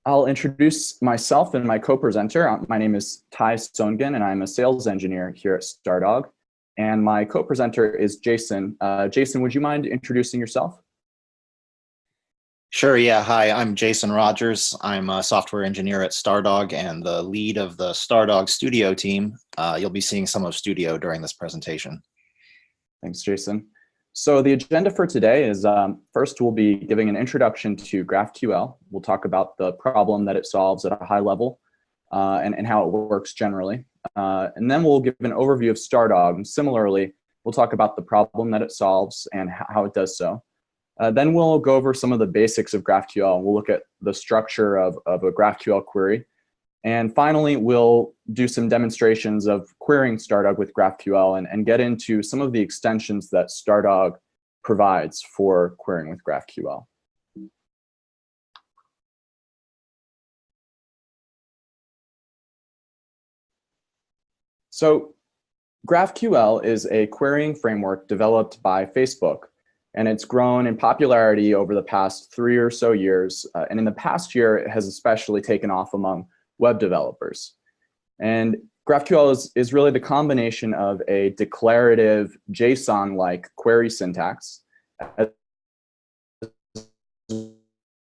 I'll introduce myself and my co-presenter. My name is Ty Songen, and I'm a sales engineer here at Stardog. And my co-presenter is Jason. Jason, would you mind introducing yourself? Sure, yeah. Hi, I'm Jason Rogers. I'm a software engineer at Stardog and the lead of the Stardog Studio team. You'll be seeing some of Studio during this presentation. Thanks, Jason. So the agenda for today is first we'll be giving an introduction to GraphQL. We'll talk about the problem that it solves at a high level and how it works generally. And then we'll give an overview of Stardog. And similarly, we'll talk about the problem that it solves and how it does so. Then we'll go over some of the basics of GraphQL. We'll look at the structure of a GraphQL query. And finally, we'll do some demonstrations of querying Stardog with GraphQL and get into some of the extensions that Stardog provides for querying with GraphQL. So GraphQL is a querying framework developed by Facebook, and it's grown in popularity over the past 3 or so years. And in the past year, it has especially taken off among web developers. And GraphQL is really the combination of a declarative JSON-like query syntax, as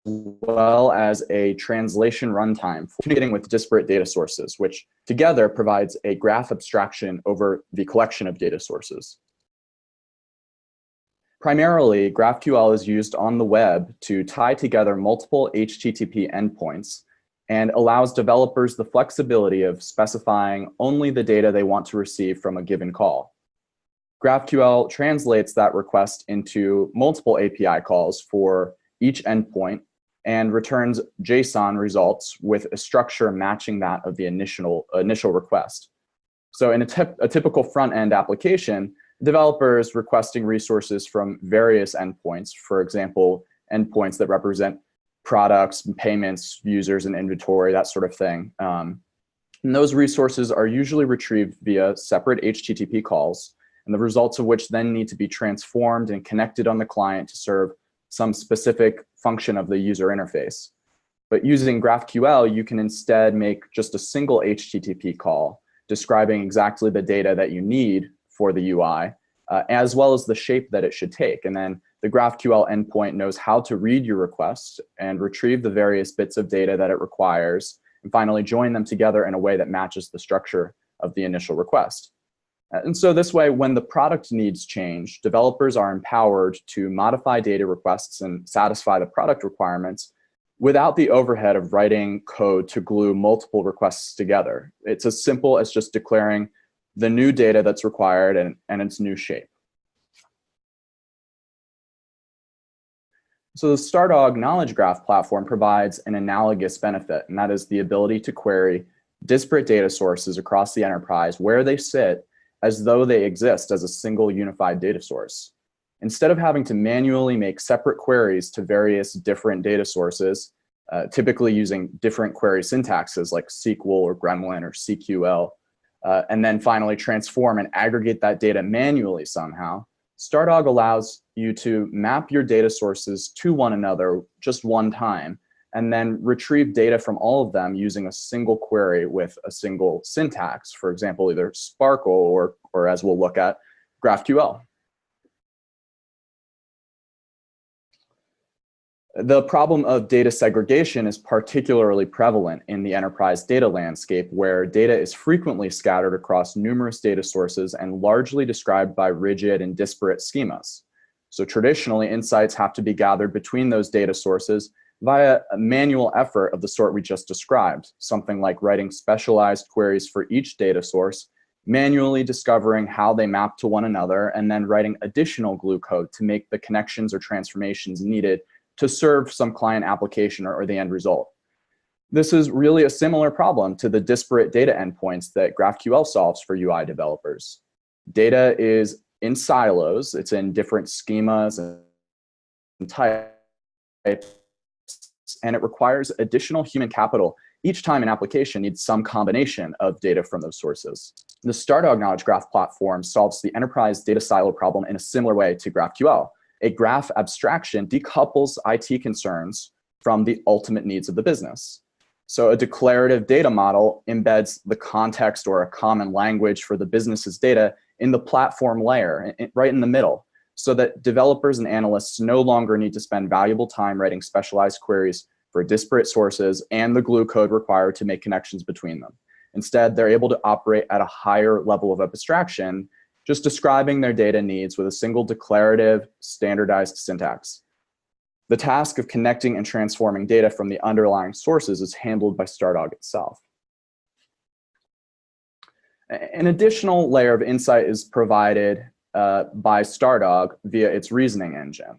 well as a translation runtime for communicating with disparate data sources, which together provides a graph abstraction over the collection of data sources. Primarily, GraphQL is used on the web to tie together multiple HTTP endpoints and allows developers the flexibility of specifying only the data they want to receive from a given call. GraphQL translates that request into multiple API calls for each endpoint and returns JSON results with a structure matching that of the initial request. So in a typical front-end application, developers requesting resources from various endpoints, for example, endpoints that represent products, payments, users, and inventory, that sort of thing. And those resources are usually retrieved via separate HTTP calls, and the results of which then need to be transformed and connected on the client to serve some specific function of the user interface. But using GraphQL, you can instead make just a single HTTP call describing exactly the data that you need for the UI, as well as the shape that it should take. And then the GraphQL endpoint knows how to read your request and retrieve the various bits of data that it requires, and finally join them together in a way that matches the structure of the initial request. And so this way, when the product needs change, developers are empowered to modify data requests and satisfy the product requirements without the overhead of writing code to glue multiple requests together. It's as simple as just declaring the new data that's required and its new shape. So the Stardog Knowledge Graph platform provides an analogous benefit, and that is the ability to query disparate data sources across the enterprise where they sit as though they exist as a single unified data source. Instead of having to manually make separate queries to various different data sources, typically using different query syntaxes like SQL or Gremlin or CQL, and then finally transform and aggregate that data manually somehow, Stardog allows you to map your data sources to one another just one time, and then retrieve data from all of them using a single query with a single syntax, for example, either SPARQL or as we'll look at, GraphQL. The problem of data segregation is particularly prevalent in the enterprise data landscape, where data is frequently scattered across numerous data sources and largely described by rigid and disparate schemas. So traditionally, insights have to be gathered between those data sources via a manual effort of the sort we just described, something like writing specialized queries for each data source, manually discovering how they map to one another, and then writing additional glue code to make the connections or transformations needed to serve some client application or the end result. This is really a similar problem to the disparate data endpoints that GraphQL solves for UI developers. Data is in silos, it's in different schemas and types, and it requires additional human capital each time an application needs some combination of data from those sources. The Stardog Knowledge Graph platform solves the enterprise data silo problem in a similar way to GraphQL. A graph abstraction decouples IT concerns from the ultimate needs of the business. So a declarative data model embeds the context or a common language for the business's data in the platform layer, right in the middle, so that developers and analysts no longer need to spend valuable time writing specialized queries for disparate sources and the glue code required to make connections between them. Instead, they're able to operate at a higher level of abstraction, just describing their data needs with a single declarative, standardized syntax. The task of connecting and transforming data from the underlying sources is handled by Stardog itself. An additional layer of insight is provided by Stardog via its reasoning engine.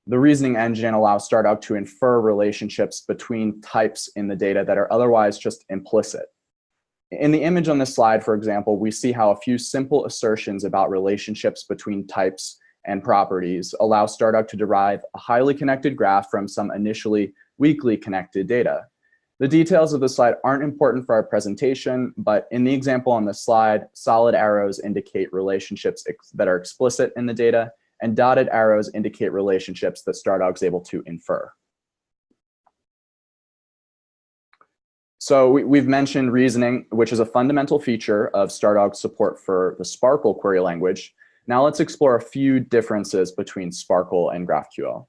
The reasoning engine allows Stardog to infer relationships between types in the data that are otherwise just implicit. In the image on this slide, for example, we see how a few simple assertions about relationships between types and properties allow Stardog to derive a highly connected graph from some initially weakly connected data. The details of the slide aren't important for our presentation, but in the example on this slide, solid arrows indicate relationships that are explicit in the data, and dotted arrows indicate relationships that Stardog's able to infer. So we've mentioned reasoning, which is a fundamental feature of Stardog's support for the SPARQL query language. Now let's explore a few differences between SPARQL and GraphQL.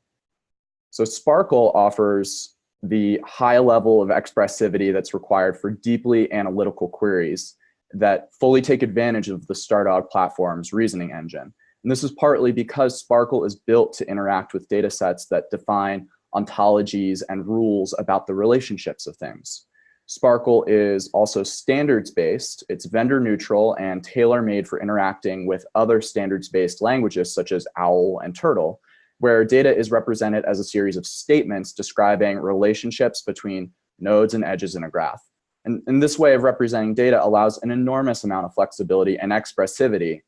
So SPARQL offers the high level of expressivity that's required for deeply analytical queries that fully take advantage of the Stardog platform's reasoning engine. And this is partly because SPARQL is built to interact with data sets that define ontologies and rules about the relationships of things. SPARQL is also standards-based, it's vendor-neutral and tailor-made for interacting with other standards-based languages such as OWL and Turtle, where data is represented as a series of statements describing relationships between nodes and edges in a graph. And this way of representing data allows an enormous amount of flexibility and expressivity.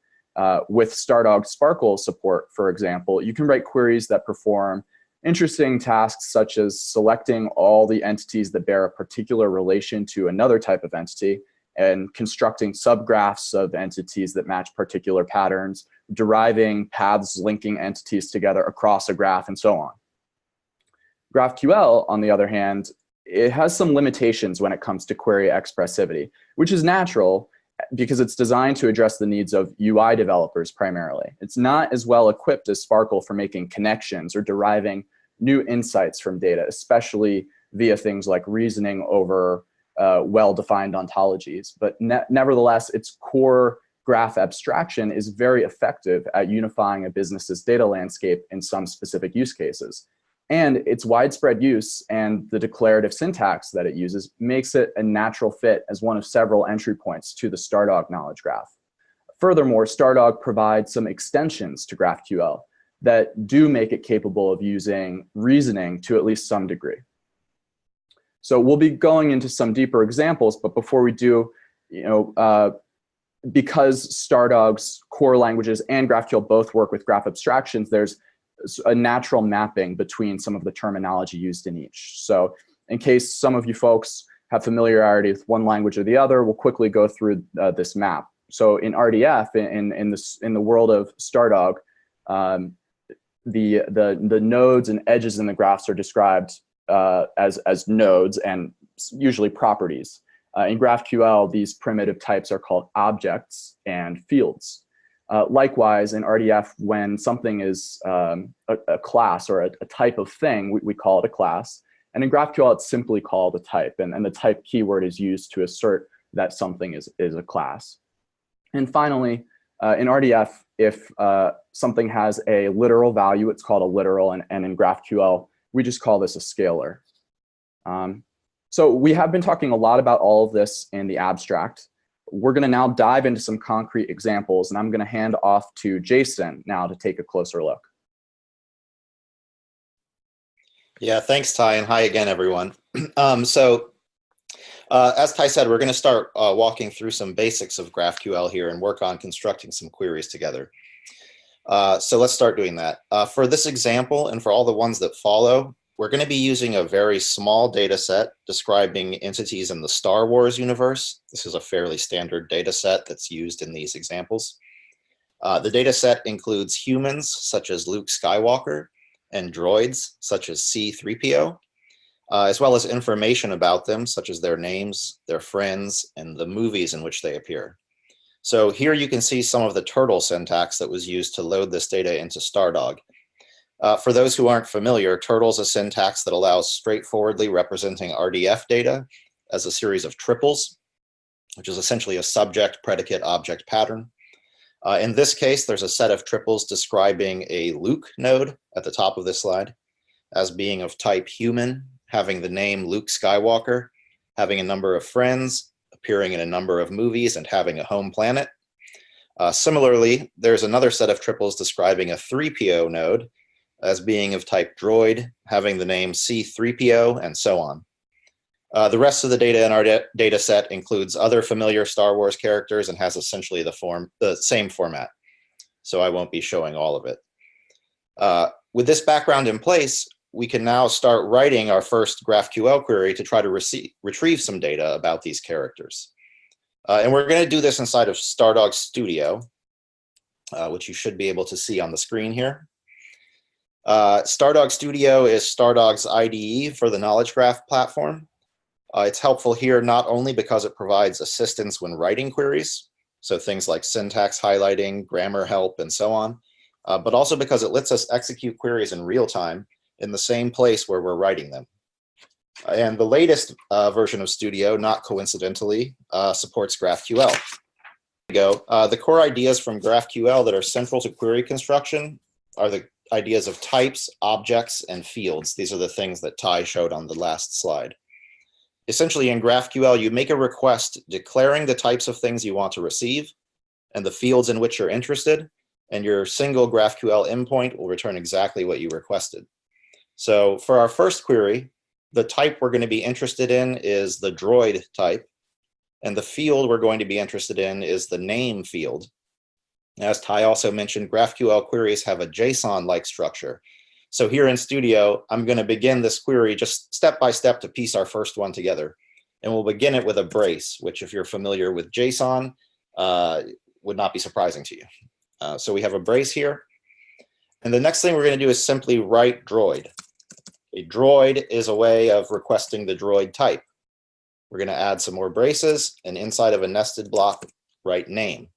With Stardog SPARQL support, for example, you can write queries that perform interesting tasks such as selecting all the entities that bear a particular relation to another type of entity and constructing subgraphs of entities that match particular patterns, deriving paths linking entities together across a graph, and so on. GraphQL, on the other hand, it has some limitations when it comes to query expressivity, which is natural because it's designed to address the needs of UI developers primarily. It's not as well equipped as SPARQL for making connections or deriving new insights from data, especially via things like reasoning over well-defined ontologies. But nevertheless, its core graph abstraction is very effective at unifying a business's data landscape in some specific use cases. And its widespread use and the declarative syntax that it uses makes it a natural fit as one of several entry points to the Stardog knowledge graph. Furthermore, Stardog provides some extensions to GraphQL that do make it capable of using reasoning to at least some degree. So we'll be going into some deeper examples, but before we do, because Stardog's core languages and GraphQL both work with graph abstractions, there's a natural mapping between some of the terminology used in each. So in case some of you folks have familiarity with one language or the other, we'll quickly go through this map. So in RDF, in the world of Stardog, the nodes and edges in the graphs are described as nodes and usually properties. In GraphQL, these primitive types are called objects and fields. Likewise, in RDF, when something is a class or a type of thing, we call it a class. And in GraphQL, it's simply called a type. And the type keyword is used to assert that something is a class. And finally, in RDF, if something has a literal value, it's called a literal. And in GraphQL, we just call this a scalar. So we have been talking a lot about all of this in the abstract. We're going to now dive into some concrete examples, and I'm going to hand off to Jason now to take a closer look. Yeah, thanks, Ty, and hi again, everyone. As Ty said, we're going to start walking through some basics of GraphQL here and work on constructing some queries together. So let's start doing that. For this example and for all the ones that follow, we're going to be using a very small data set describing entities in the Star Wars universe. This is a fairly standard data set that's used in these examples. The data set includes humans, such as Luke Skywalker, and droids, such as C-3PO. as well as information about them, such as their names, their friends, and the movies in which they appear. So here you can see some of the turtle syntax that was used to load this data into Stardog. For those who aren't familiar, turtle is a syntax that allows straightforwardly representing RDF data as a series of triples, which is essentially a subject, predicate, object pattern. In this case, there's a set of triples describing a Luke node at the top of this slide as being of type human, having the name Luke Skywalker, having a number of friends, appearing in a number of movies, and having a home planet. Similarly, there's another set of triples describing a 3PO node as being of type droid, having the name C3PO, and so on. The rest of the data in our data set includes other familiar Star Wars characters and has essentially the same format. So I won't be showing all of it. With this background in place, we can now start writing our first GraphQL query to try to retrieve some data about these characters. And we're going to do this inside of Stardog Studio, which you should be able to see on the screen here. Stardog Studio is Stardog's IDE for the Knowledge Graph platform. It's helpful here not only because it provides assistance when writing queries, so things like syntax highlighting, grammar help, and so on, but also because it lets us execute queries in real time in the same place where we're writing them. And the latest version of Studio, not coincidentally, supports GraphQL. The core ideas from GraphQL that are central to query construction are the ideas of types, objects, and fields. These are the things that Ty showed on the last slide. Essentially, in GraphQL, you make a request declaring the types of things you want to receive and the fields in which you're interested, and your single GraphQL endpoint will return exactly what you requested. So for our first query, the type we're going to be interested in is the droid type, and the field we're going to be interested in is the name field. As Ty also mentioned, GraphQL queries have a JSON-like structure. So here in Studio, I'm going to begin this query just step by step to piece our first one together. And we'll begin it with a brace, which if you're familiar with JSON, would not be surprising to you. So we have a brace here. And the next thing we're going to do is simply write droid. A droid is a way of requesting the droid type. We're going to add some more braces, and inside of a nested block, write name.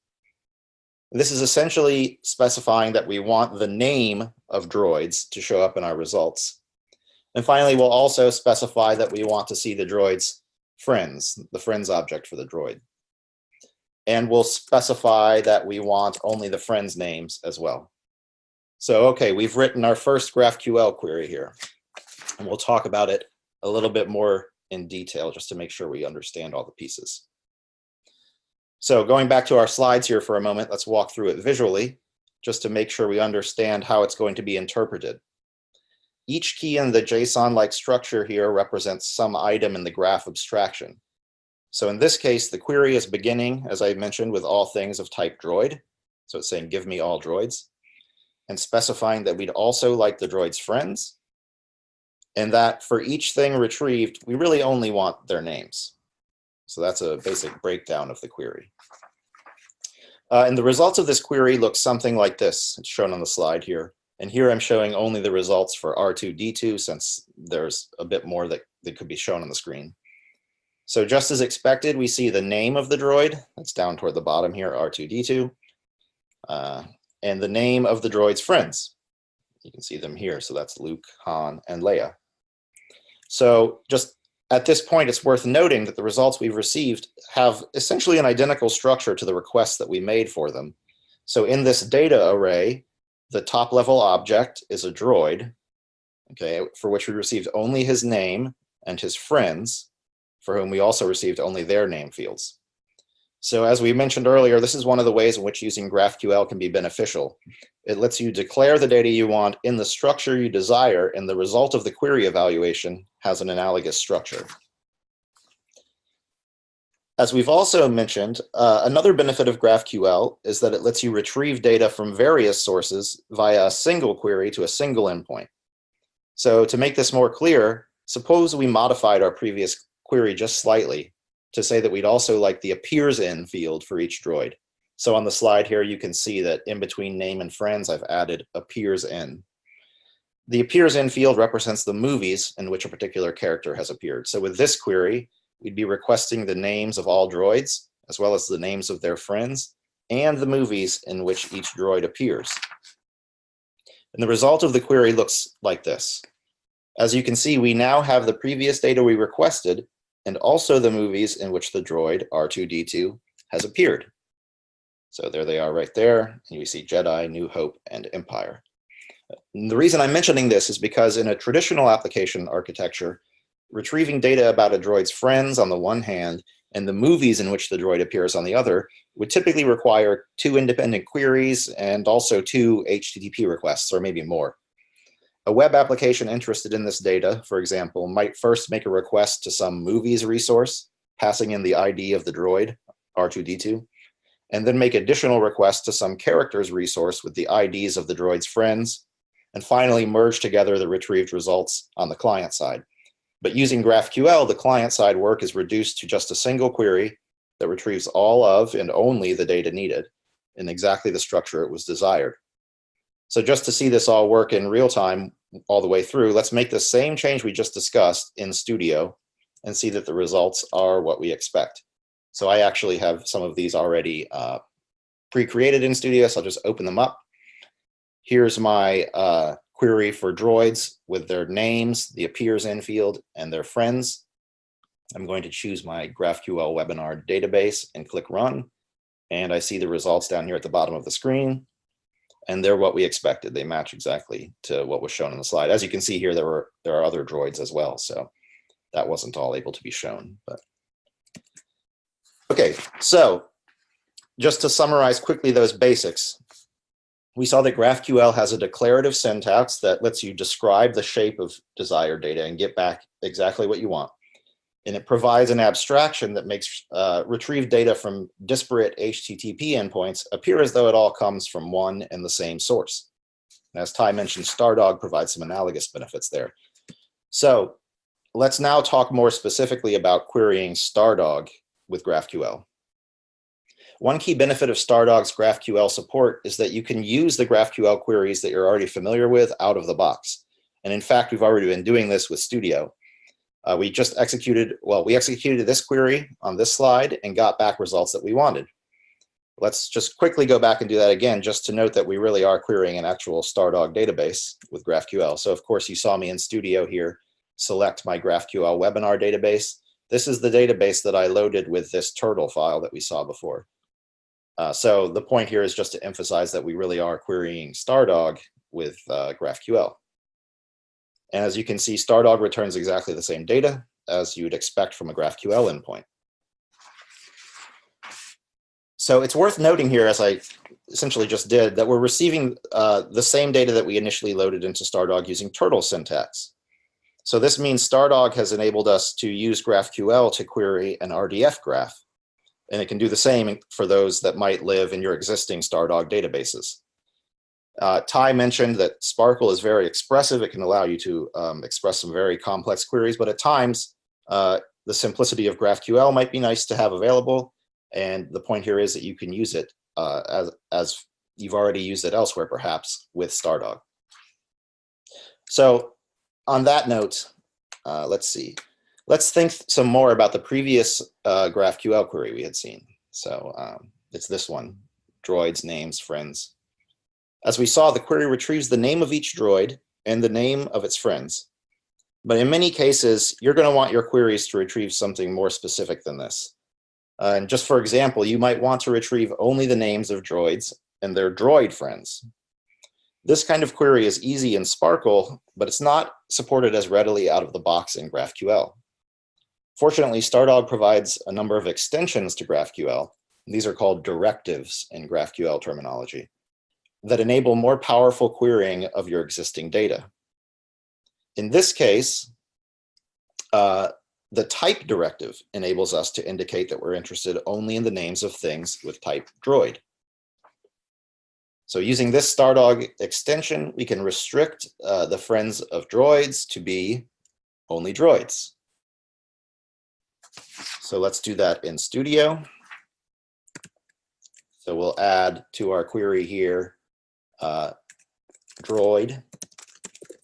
This is essentially specifying that we want the name of droids to show up in our results. And finally, we'll also specify that we want to see the droid's friends, the friends object for the droid. And we'll specify that we want only the friends' names as well. So, okay, we've written our first GraphQL query here. And we'll talk about it a little bit more in detail just to make sure we understand all the pieces. So going back to our slides here for a moment, let's walk through it visually just to make sure we understand how it's going to be interpreted. Each key in the JSON-like structure here represents some item in the graph abstraction. So in this case, the query is beginning, as I mentioned, with all things of type droid. So it's saying, give me all droids, and specifying that we'd also like the droid's friends, and that for each thing retrieved, we really only want their names. So that's a basic breakdown of the query. And the results of this query look something like this. It's shown on the slide here. And here I'm showing only the results for R2D2 since there's a bit more that could be shown on the screen. So just as expected, we see the name of the droid. That's down toward the bottom here, R2D2. And the name of the droid's friends. You can see them here. So that's Luke, Han, and Leia. So just at this point, it's worth noting that the results we've received have essentially an identical structure to the requests that we made for them. So in this data array, the top level object is a droid, okay, for which we received only his name and his friends, for whom we also received only their name fields. So as we mentioned earlier, this is one of the ways in which using GraphQL can be beneficial. It lets you declare the data you want in the structure you desire, and the result of the query evaluation has an analogous structure. As we've also mentioned, another benefit of GraphQL is that it lets you retrieve data from various sources via a single query to a single endpoint. So to make this more clear, suppose we modified our previous query just slightly to say that we'd also like the appears in field for each droid. So on the slide here, you can see that in between name and friends, I've added appears in. The appears in field represents the movies in which a particular character has appeared. So with this query, we'd be requesting the names of all droids, as well as the names of their friends, and the movies in which each droid appears. And the result of the query looks like this. As you can see, we now have the previous data we requested, and also the movies in which the droid R2-D2 has appeared. So there they are right there, and you see Jedi, New Hope, and Empire. And the reason I'm mentioning this is because in a traditional application architecture, retrieving data about a droid's friends on the one hand and the movies in which the droid appears on the other would typically require 2 independent queries and also 2 HTTP requests, or maybe more. A web application interested in this data, for example, might first make a request to some movies resource, passing in the ID of the droid, R2-D2, and then make additional requests to some characters resource with the IDs of the droid's friends, and finally merge together the retrieved results on the client side. But using GraphQL, the client-side work is reduced to just a single query that retrieves all of and only the data needed in exactly the structure it was desired. So just to see this all work in real time all the way through, let's make the same change we just discussed in Studio and see that the results are what we expect. So I actually have some of these already pre-created in Studio, so I'll just open them up. Here's my query for droids with their names, the appears in field, and their friends. I'm going to choose my GraphQL webinar database and click run. And I see the results down here at the bottom of the screen. And they're what we expected. They match exactly to what was shown in the slide. As you can see here, there are other droids as well. So that wasn't all able to be shown. But okay, so just to summarize quickly those basics, we saw that GraphQL has a declarative syntax that lets you describe the shape of desired data and get back exactly what you want. And it provides an abstraction that makes retrieved data from disparate HTTP endpoints appear as though it all comes from one and the same source. And as Ty mentioned, Stardog provides some analogous benefits there. So let's now talk more specifically about querying Stardog with GraphQL. One key benefit of Stardog's GraphQL support is that you can use the GraphQL queries that you're already familiar with out of the box. And in fact, we've already been doing this with Studio. We executed this query on this slide and got back results that we wanted. Let's just quickly go back and do that again, just to note that we really are querying an actual Stardog database with GraphQL. So of course, you saw me in Studio here, select my GraphQL webinar database. This is the database that I loaded with this turtle file that we saw before. So the point here is just to emphasize that we really are querying Stardog with GraphQL. And as you can see, Stardog returns exactly the same data as you would expect from a GraphQL endpoint. So it's worth noting here, as I essentially just did, that we're receiving the same data that we initially loaded into Stardog using turtle syntax. So this means Stardog has enabled us to use GraphQL to query an RDF graph. And it can do the same for those that might live in your existing Stardog databases. Ty mentioned that SPARQL is very expressive. It can allow you to express some very complex queries, but at times, the simplicity of GraphQL might be nice to have available. And the point here is that you can use it as you've already used it elsewhere, perhaps, with Stardog. So on that note, let's see. Let's think some more about the previous GraphQL query we had seen. So it's this one, droids, names, friends. As we saw, the query retrieves the name of each droid and the name of its friends. But in many cases, you're going to want your queries to retrieve something more specific than this. And just for example, you might want to retrieve only the names of droids and their droid friends. This kind of query is easy in SPARQL, but it's not supported as readily out of the box in GraphQL. Fortunately, Stardog provides a number of extensions to GraphQL. These are called directives in GraphQL terminology that enable more powerful querying of your existing data. In this case, the type directive enables us to indicate that we're interested only in the names of things with type droid. So using this Stardog extension, we can restrict the friends of droids to be only droids. So let's do that in Studio. So we'll add to our query here droid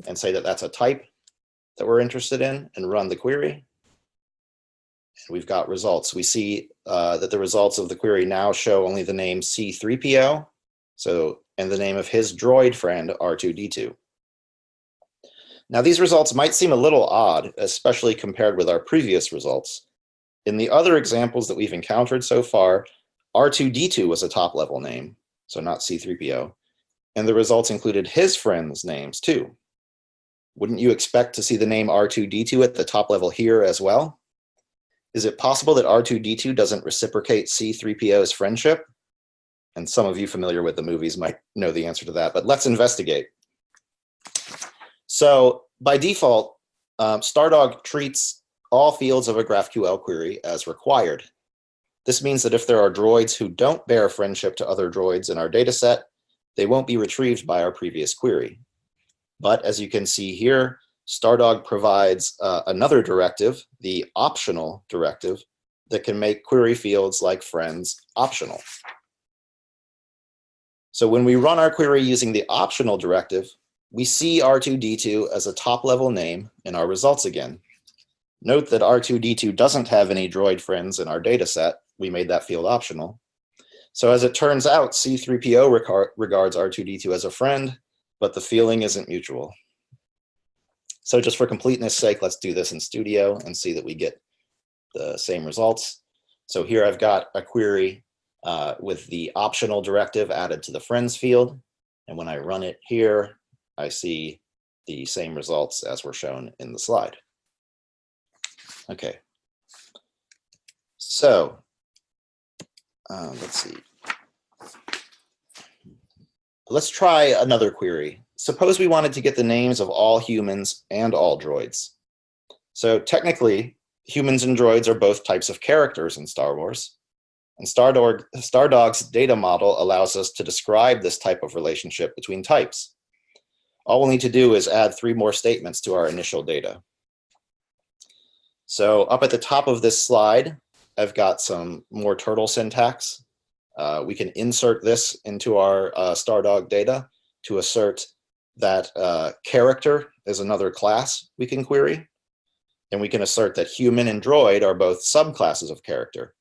and say that that's a type that we're interested in and run the query. And we've got results. We see that the results of the query now show only the name C3PO, and the name of his droid friend R2D2. Now these results might seem a little odd, especially compared with our previous results. In the other examples that we've encountered so far, R2D2 was a top-level name, so not C3PO, and the results included his friends' names too. Wouldn't you expect to see the name R2D2 at the top level here as well? Is it possible that R2D2 doesn't reciprocate C3PO's friendship? And some of you familiar with the movies might know the answer to that, but let's investigate. So by default, Stardog treats all fields of a GraphQL query as required. This means that if there are droids who don't bear friendship to other droids in our dataset, they won't be retrieved by our previous query. But as you can see here, Stardog provides another directive, the optional directive, that can make query fields like friends optional. So when we run our query using the optional directive, we see R2D2 as a top-level name in our results again. Note that R2D2 doesn't have any droid friends in our data set. We made that field optional. So as it turns out, C3PO regards R2D2 as a friend, but the feeling isn't mutual. So just for completeness sake, let's do this in Studio and see that we get the same results. So here I've got a query with the optional directive added to the friends field. And when I run it here, I see the same results as were shown in the slide. Okay. So let's see. Let's try another query. Suppose we wanted to get the names of all humans and all droids. So technically, humans and droids are both types of characters in Star Wars. And Stardog's data model allows us to describe this type of relationship between types. All we'll need to do is add 3 more statements to our initial data. So up at the top of this slide, I've got some more turtle syntax. We can insert this into our Stardog data to assert that character is another class we can query. And we can assert that human and droid are both subclasses of character.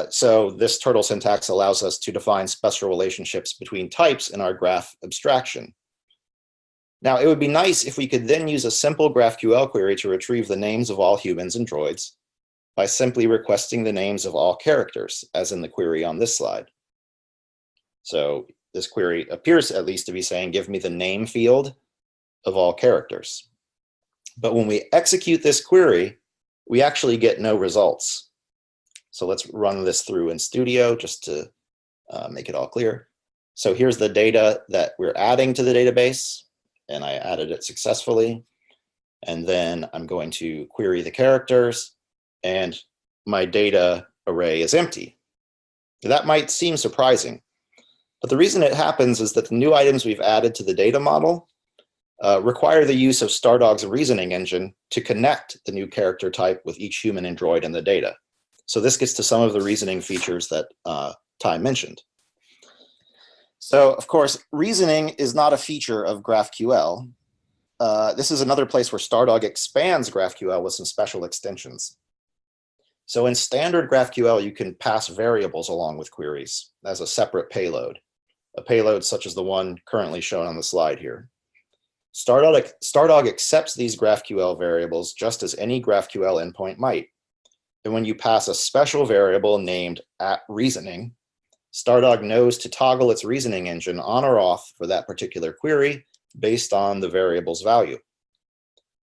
So this turtle syntax allows us to define special relationships between types in our graph abstraction. Now, it would be nice if we could then use a simple GraphQL query to retrieve the names of all humans and droids by simply requesting the names of all characters, as in the query on this slide. So this query appears at least to be saying, give me the name field of all characters. But when we execute this query, we actually get no results. So let's run this through in Studio just to make it all clear. So here's the data that we're adding to the database, and I added it successfully. And then I'm going to query the characters, and my data array is empty. That might seem surprising, but the reason it happens is that the new items we've added to the data model require the use of Stardog's reasoning engine to connect the new character type with each human and droid in the data. So this gets to some of the reasoning features that Ty mentioned. So of course, reasoning is not a feature of GraphQL. This is another place where Stardog expands GraphQL with some special extensions. So in standard GraphQL, you can pass variables along with queries as a separate payload, a payload such as the one currently shown on the slide here. Stardog accepts these GraphQL variables just as any GraphQL endpoint might. And when you pass a special variable named @reasoning, Stardog knows to toggle its reasoning engine on or off for that particular query based on the variable's value.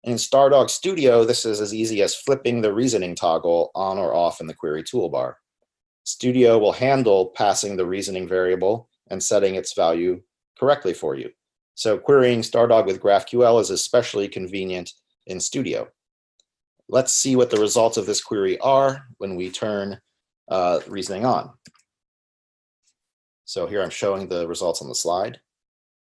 In Stardog Studio, this is as easy as flipping the reasoning toggle on or off in the query toolbar. Studio will handle passing the reasoning variable and setting its value correctly for you. So querying Stardog with GraphQL is especially convenient in Studio. Let's see what the results of this query are when we turn reasoning on. So here I'm showing the results on the slide.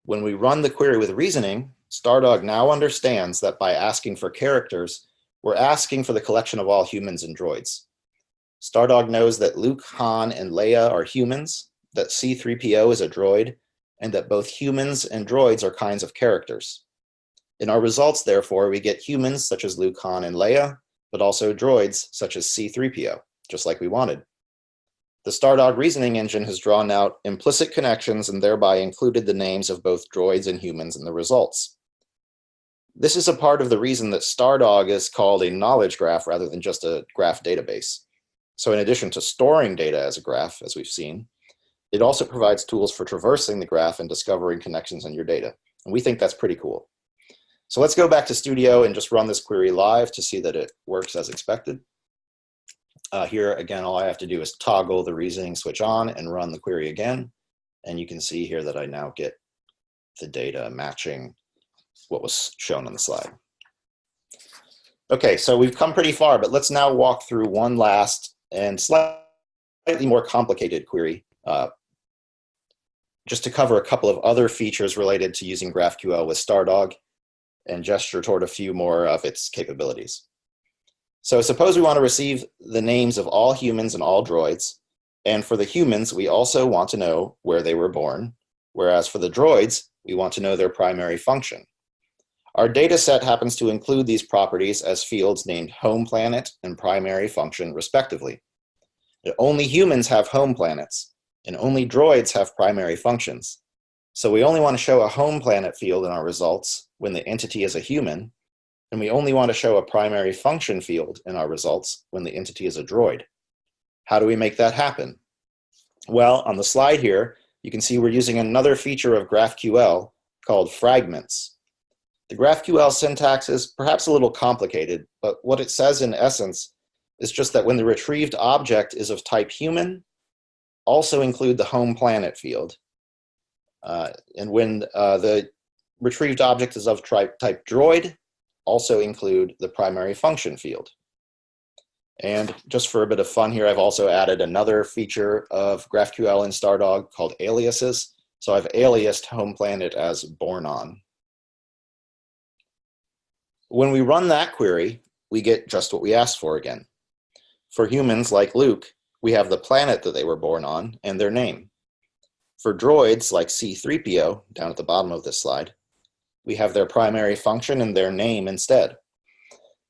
When we run the query with reasoning, Stardog now understands that by asking for characters, we're asking for the collection of all humans and droids. Stardog knows that Luke, Han, and Leia are humans, that C3PO is a droid, and that both humans and droids are kinds of characters. In our results, therefore, we get humans such as Luke, Han, and Leia, but also droids such as C-3PO, just like we wanted. The Stardog reasoning engine has drawn out implicit connections and thereby included the names of both droids and humans in the results. This is a part of the reason that Stardog is called a knowledge graph rather than just a graph database. So in addition to storing data as a graph, as we've seen, it also provides tools for traversing the graph and discovering connections in your data. And we think that's pretty cool. So let's go back to Studio and just run this query live to see that it works as expected. Here, again, all I have to do is toggle the reasoning switch on and run the query again. And you can see here that I now get the data matching what was shown on the slide. Okay, so we've come pretty far, but let's now walk through one last and slightly more complicated query, just to cover a couple of other features related to using GraphQL with Stardog and gesture toward a few more of its capabilities. So suppose we want to receive the names of all humans and all droids, and for the humans, we also want to know where they were born, whereas for the droids, we want to know their primary function. Our data set happens to include these properties as fields named home planet and primary function, respectively. Only humans have home planets, and only droids have primary functions. So we only want to show a home planet field in our results when the entity is a human, and we only want to show a primary function field in our results when the entity is a droid. How do we make that happen? Well, on the slide here, you can see we're using another feature of GraphQL called fragments. The GraphQL syntax is perhaps a little complicated, but what it says in essence is just that when the retrieved object is of type human, also include the home planet field. And when the retrieved object is of type droid, also include the primary function field. And just for a bit of fun here, I've also added another feature of GraphQL in Stardog called aliases. So I've aliased home planet as born on. When we run that query, we get just what we asked for again. For humans like Luke, we have the planet that they were born on and their name. For droids like C-3PO, down at the bottom of this slide, we have their primary function and their name instead.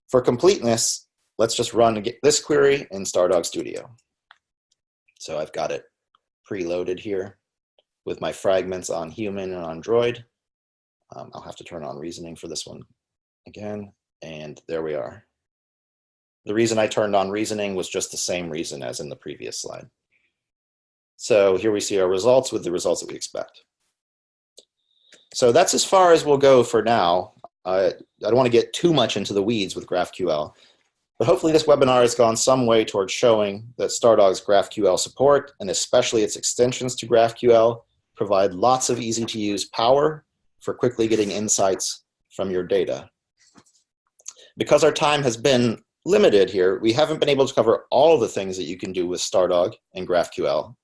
For completeness, let's just run this query in Stardog Studio. So I've got it preloaded here with my fragments on human and on droid. I'll have to turn on reasoning for this one again, and there we are. The reason I turned on reasoning was just the same reason as in the previous slide. So here we see our results with the results that we expect. So that's as far as we'll go for now. I don't want to get too much into the weeds with GraphQL, but hopefully this webinar has gone some way towards showing that Stardog's GraphQL support, and especially its extensions to GraphQL, provide lots of easy-to-use power for quickly getting insights from your data. Because our time has been limited here, we haven't been able to cover all the things that you can do with Stardog and GraphQL.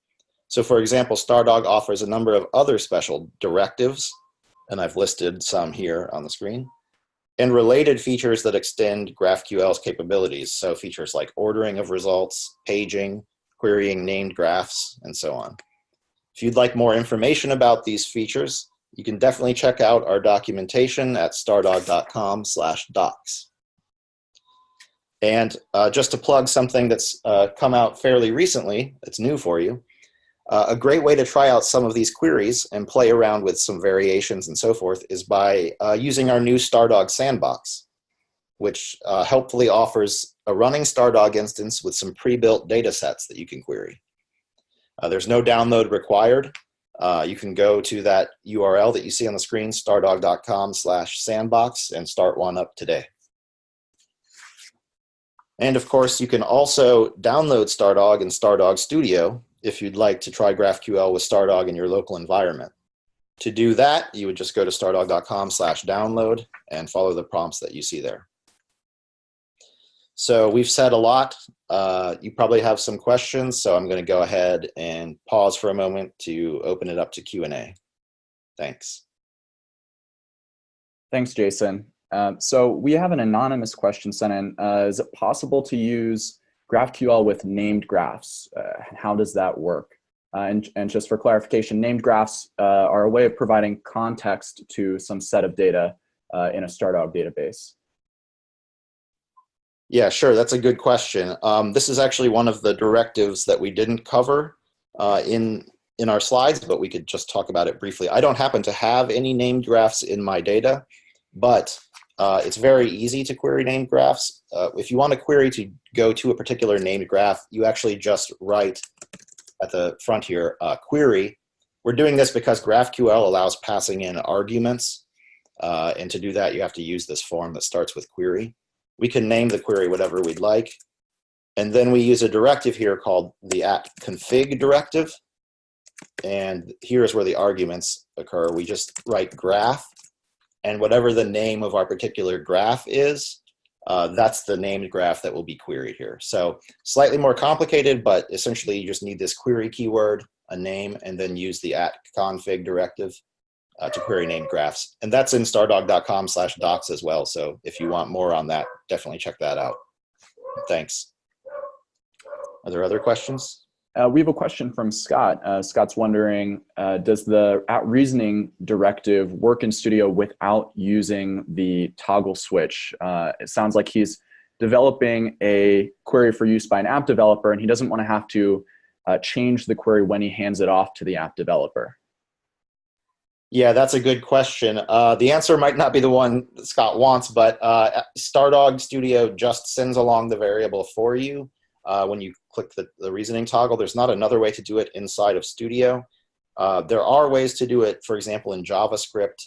So for example, Stardog offers a number of other special directives, and I've listed some here on the screen, and related features that extend GraphQL's capabilities. So features like ordering of results, paging, querying named graphs, and so on. If you'd like more information about these features, you can definitely check out our documentation at stardog.com/docs. And just to plug something that's come out fairly recently, it's new for you, a great way to try out some of these queries and play around with some variations and so forth is by using our new Stardog sandbox, which helpfully offers a running Stardog instance with some pre-built data sets that you can query. There's no download required. You can go to that URL that you see on the screen, stardog.com/sandbox, and start one up today. And of course, you can also download Stardog and Stardog Studio if you'd like to try GraphQL with Stardog in your local environment. To do that, you would just go to stardog.com/download and follow the prompts that you see there. So we've said a lot. You probably have some questions, so I'm going to go ahead and pause for a moment to open it up to Q&A. Thanks. Thanks, Jason. So we have an anonymous question sent in. Is it possible to use GraphQL with named graphs? How does that work? And just for clarification, named graphs are a way of providing context to some set of data in a Stardog database? Yeah, sure. That's a good question. This is actually one of the directives that we didn't cover in our slides, but we could just talk about it briefly. I don't happen to have any named graphs in my data, but it's very easy to query named graphs. If you want a query to go to a particular named graph, you actually just write at the front here, query. We're doing this because GraphQL allows passing in arguments, and to do that, you have to use this form that starts with query. We can name the query whatever we'd like. And then we use a directive here called the @config directive. And here's where the arguments occur. We just write graph, and whatever the name of our particular graph is, that's the named graph that will be queried here. So slightly more complicated, but essentially you just need this query keyword, a name, and then use the @config directive to query named graphs. And that's in stardog.com/docs as well. So if you want more on that, definitely check that out. Thanks. Are there other questions? We have a question from Scott. Scott's wondering, does the @reasoning directive work in Studio without using the toggle switch? It sounds like he's developing a query for use by an app developer, and he doesn't want to have to change the query when he hands it off to the app developer. Yeah, that's a good question. The answer might not be the one Scott wants, but Stardog Studio just sends along the variable for you when you click the reasoning toggle. There's not another way to do it inside of Studio. There are ways to do it, for example, in JavaScript.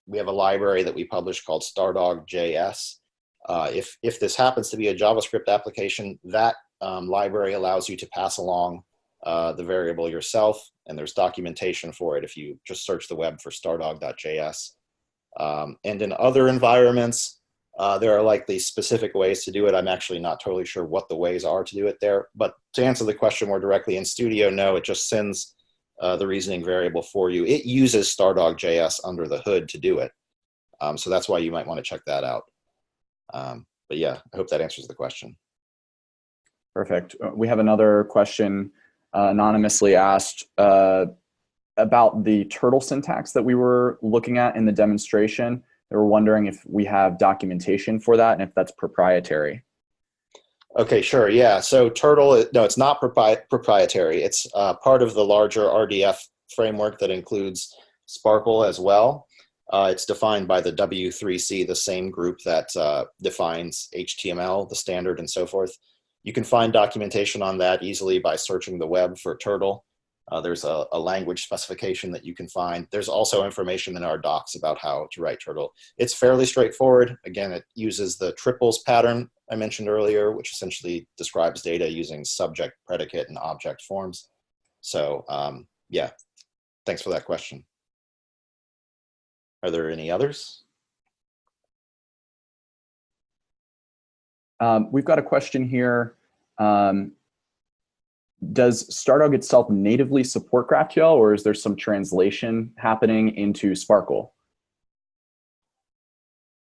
We have a library that we publish called Stardog.js. If this happens to be a JavaScript application, that library allows you to pass along the variable yourself, and there's documentation for it if you just search the web for stardog.js. And in other environments, there are likely specific ways to do it. I'm actually not totally sure what the ways are to do it there. But to answer the question more directly, in Studio, no, it just sends the reasoning variable for you. It uses Stardog.js under the hood to do it. So that's why you might want to check that out. But yeah, I hope that answers the question. Perfect. We have another question anonymously asked about the turtle syntax that we were looking at in the demonstration. They were wondering if we have documentation for that and if that's proprietary. Okay, sure, yeah. So turtle, no, it's not proprietary. It's part of the larger RDF framework that includes SPARQL as well. It's defined by the W3C, the same group that defines HTML, the standard, and so forth. You can find documentation on that easily by searching the web for turtle. There's a language specification that you can find. There's also information in our docs about how to write turtle. It's fairly straightforward. Again, it uses the triples pattern I mentioned earlier, which essentially describes data using subject, predicate, and object forms. So yeah, thanks for that question. Are there any others? We've got a question here. Does Stardog itself natively support GraphQL, or is there some translation happening into SPARQL?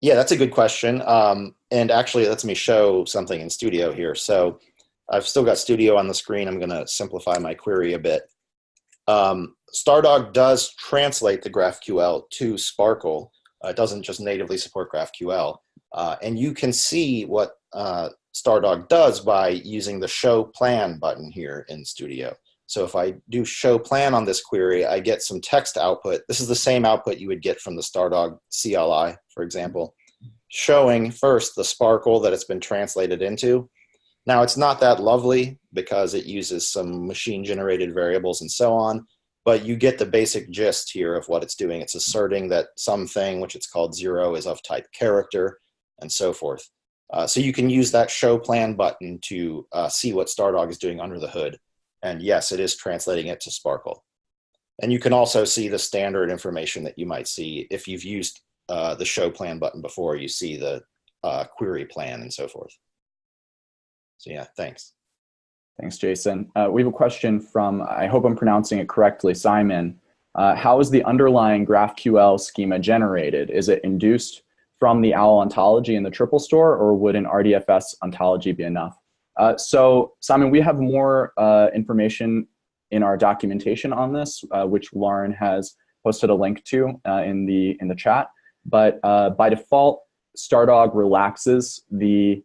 Yeah, that's a good question. And actually, let me show something in Studio here. So I've still got Studio on the screen. I'm going to simplify my query a bit. Stardog does translate the GraphQL to SPARQL. It doesn't just natively support GraphQL. And you can see what Stardog does by using the Show Plan button here in Studio. So if I do Show Plan on this query, I get some text output. This is the same output you would get from the Stardog CLI, for example, showing first the SPARQL that it's been translated into. Now, it's not that lovely because it uses some machine-generated variables and so on, but you get the basic gist here of what it's doing. It's asserting that something, which it's called 0, is of type character, and so forth. So you can use that Show Plan button to see what Stardog is doing under the hood. And yes, it is translating it to SPARQL. And you can also see the standard information that you might see if you've used the Show Plan button before. You see the query plan and so forth. So yeah, thanks. Thanks, Jason. We have a question from, I hope I'm pronouncing it correctly, Simon. How is the underlying GraphQL schema generated? Is it induced from the OWL ontology in the triple store, or would an RDFS ontology be enough? So Simon, we have more information in our documentation on this, which Lauren has posted a link to in the chat. But by default, Stardog relaxes the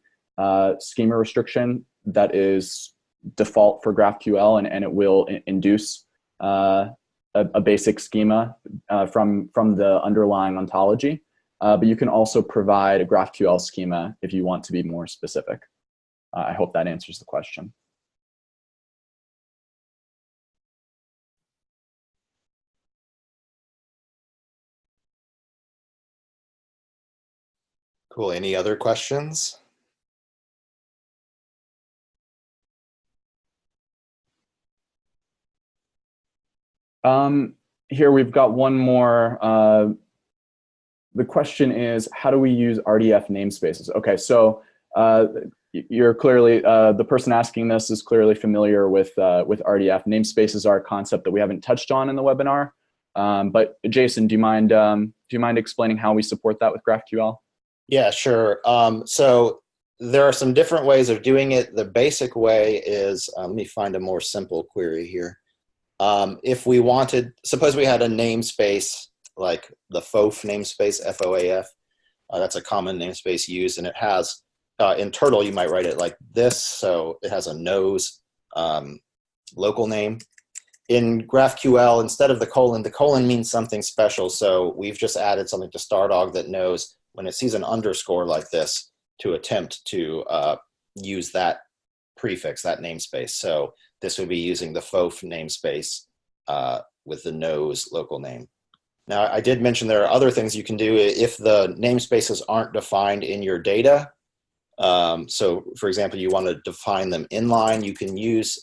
schema restriction that is default for GraphQL, and it will induce a basic schema from the underlying ontology. But you can also provide a GraphQL schema if you want to be more specific. I hope that answers the question. Cool. Any other questions? Here we've got one more. The question is, how do we use RDF namespaces? Okay, so you're clearly, the person asking this is clearly familiar with RDF. Namespaces are a concept that we haven't touched on in the webinar. But Jason, do you mind explaining how we support that with GraphQL? Yeah, sure. So there are some different ways of doing it. The basic way is, let me find a more simple query here. If we wanted, suppose we had a namespace like the FOAF namespace, FOAF. That's a common namespace used, and it has, in Turtle, you might write it like this. So it has a nose local name. In GraphQL, instead of the colon means something special. So we've just added something to Stardog that knows when it sees an underscore like this to attempt to use that prefix, that namespace. So this would be using the FOAF namespace with the nose local name. Now, I did mention there are other things you can do if the namespaces aren't defined in your data. So, for example, you want to define them inline. You can use,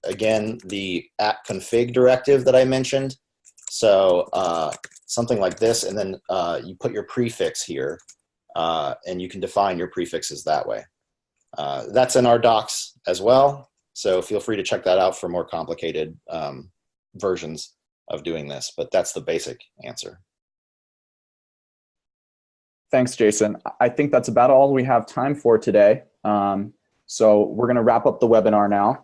again, the @config directive that I mentioned. So something like this, and then you put your prefix here, and you can define your prefixes that way. That's in our docs as well. So feel free to check that out for more complicated versions of doing this, but that's the basic answer. Thanks, Jason. I think that's about all we have time for today. So we're going to wrap up the webinar now.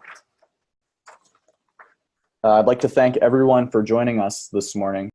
I'd like to thank everyone for joining us this morning.